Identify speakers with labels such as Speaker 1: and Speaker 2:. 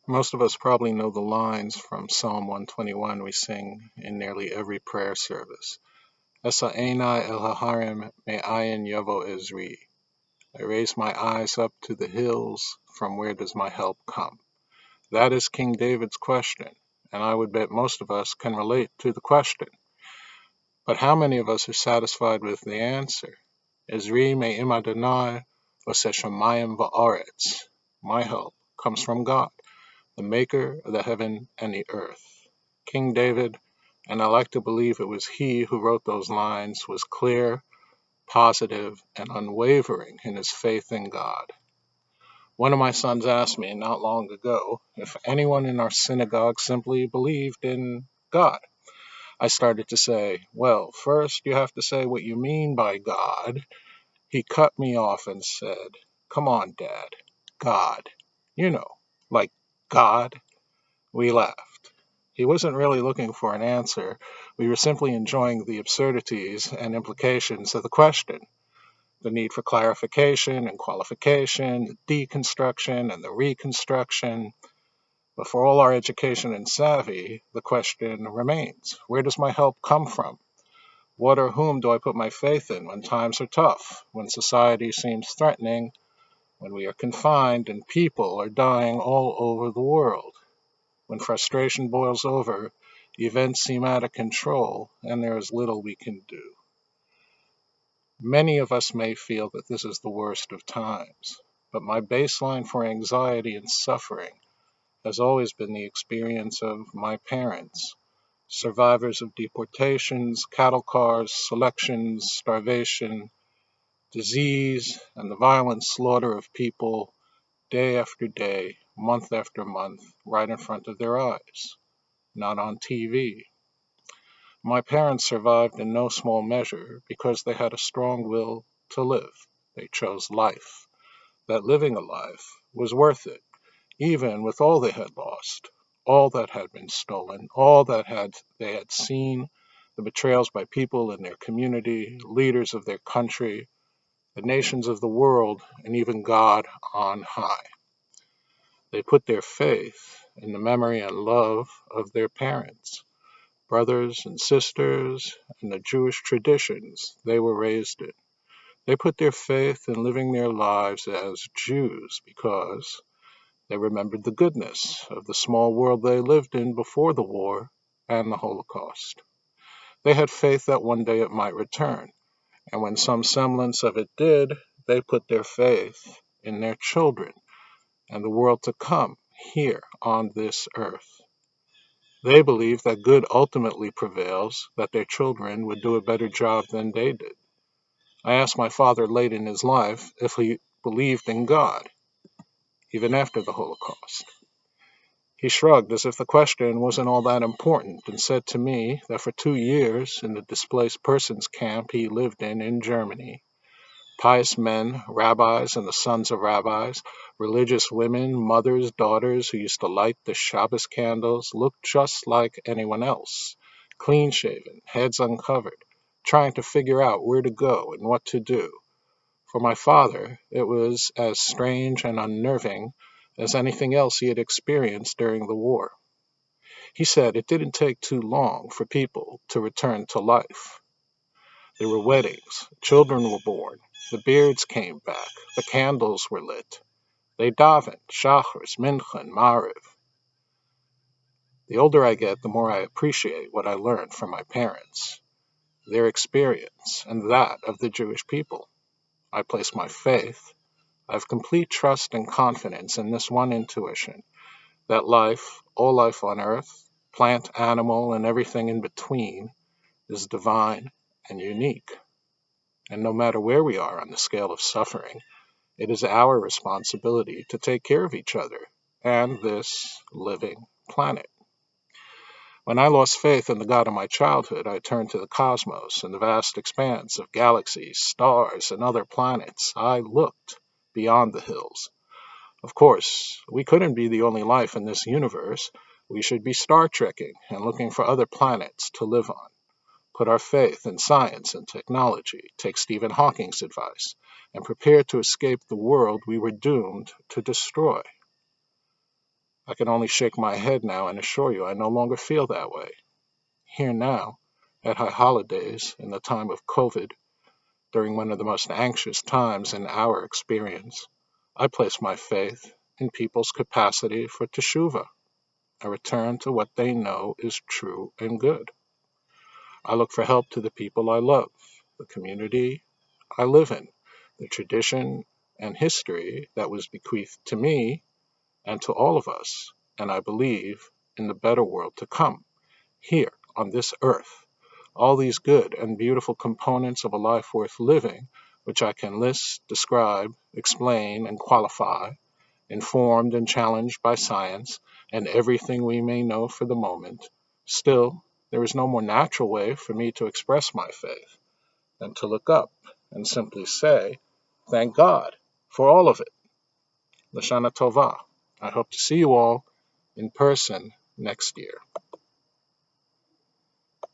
Speaker 1: Most of us probably know the lines from Psalm 121 we sing in nearly every prayer service. Esa Einai el Haharim me'ayin yavo ezri. I raise my eyes up to the hills, from where does my help come? That is King David's question, and I would bet most of us can relate to the question. But how many of us are satisfied with the answer? Ezri me'im Adonai v'seshamayim va'aretz. My help comes from God, the maker of the heaven and the earth. King David, and I like to believe it was he who wrote those lines, was clear, positive, and unwavering in his faith in God. One of my sons asked me not long ago if anyone in our synagogue simply believed in God. I started to say, well, first you have to say what you mean by God. He cut me off and said, come on, Dad, God. You know, like God. We laughed. He wasn't really looking for an answer. We were simply enjoying the absurdities and implications of the question, the need for clarification and qualification, the deconstruction and the reconstruction. But for all our education and savvy, the question remains, where does my help come from? What or whom do I put my faith in when times are tough, when society seems threatening, when we are confined and people are dying all over the world? When frustration boils over, events seem out of control, and there is little we can do. Many of us may feel that this is the worst of times, but my baseline for anxiety and suffering has always been the experience of my parents, survivors of deportations, cattle cars, selections, starvation, disease, and the violent slaughter of people day after day, month after month, right in front of their eyes, not on TV. My parents survived in no small measure because they had a strong will to live. They chose life. That living a life was worth it, even with all they had lost, all that had been stolen, all that they had seen, the betrayals by people in their community, leaders of their country, the nations of the world, and even God on high. They put their faith in the memory and love of their parents, brothers and sisters, and the Jewish traditions they were raised in. They put their faith in living their lives as Jews because they remembered the goodness of the small world they lived in before the war and the Holocaust. They had faith that one day it might return, and when some semblance of it did, they put their faith in their children and the world to come here on this earth. They believed that good ultimately prevails, that their children would do a better job than they did. I asked my father late in his life if he believed in God, even after the Holocaust. He shrugged as if the question wasn't all that important and said to me that for 2 years in the displaced persons camp he lived in Germany, pious men, rabbis and the sons of rabbis, religious women, mothers, daughters who used to light the Shabbos candles, looked just like anyone else, clean-shaven, heads uncovered, trying to figure out where to go and what to do. For my father, it was as strange and unnerving as anything else he had experienced during the war. He said it didn't take too long for people to return to life. There were weddings, children were born, the beards came back, the candles were lit. They davened, shachars, mincha, and mariv. The older I get, the more I appreciate what I learned from my parents, their experience, and that of the Jewish people. I place my faith, I have complete trust and confidence in this one intuition, that life, all life on earth, plant, animal, and everything in between, is divine and unique. And no matter where we are on the scale of suffering, it is our responsibility to take care of each other and this living planet. When I lost faith in the God of my childhood, I turned to the cosmos and the vast expanse of galaxies, stars, and other planets. I looked beyond the hills. Of course, we couldn't be the only life in this universe. We should be Star Trekking and looking for other planets to live on. Put our faith in science and technology, take Stephen Hawking's advice, and prepare to escape the world we were doomed to destroy. I can only shake my head now and assure you I no longer feel that way. Here now, at high holidays, in the time of COVID, during one of the most anxious times in our experience, I place my faith in people's capacity for teshuvah, a return to what they know is true and good. I look for help to the people I love, the community I live in, the tradition and history that was bequeathed to me and to all of us, and I believe in the better world to come, here on this earth. All these good and beautiful components of a life worth living, which I can list, describe, explain, and qualify, informed and challenged by science and everything we may know for the moment, still, there is no more natural way for me to express my faith than to look up and simply say, thank God for all of it. Lashana Tova. I hope to see you all in person next year.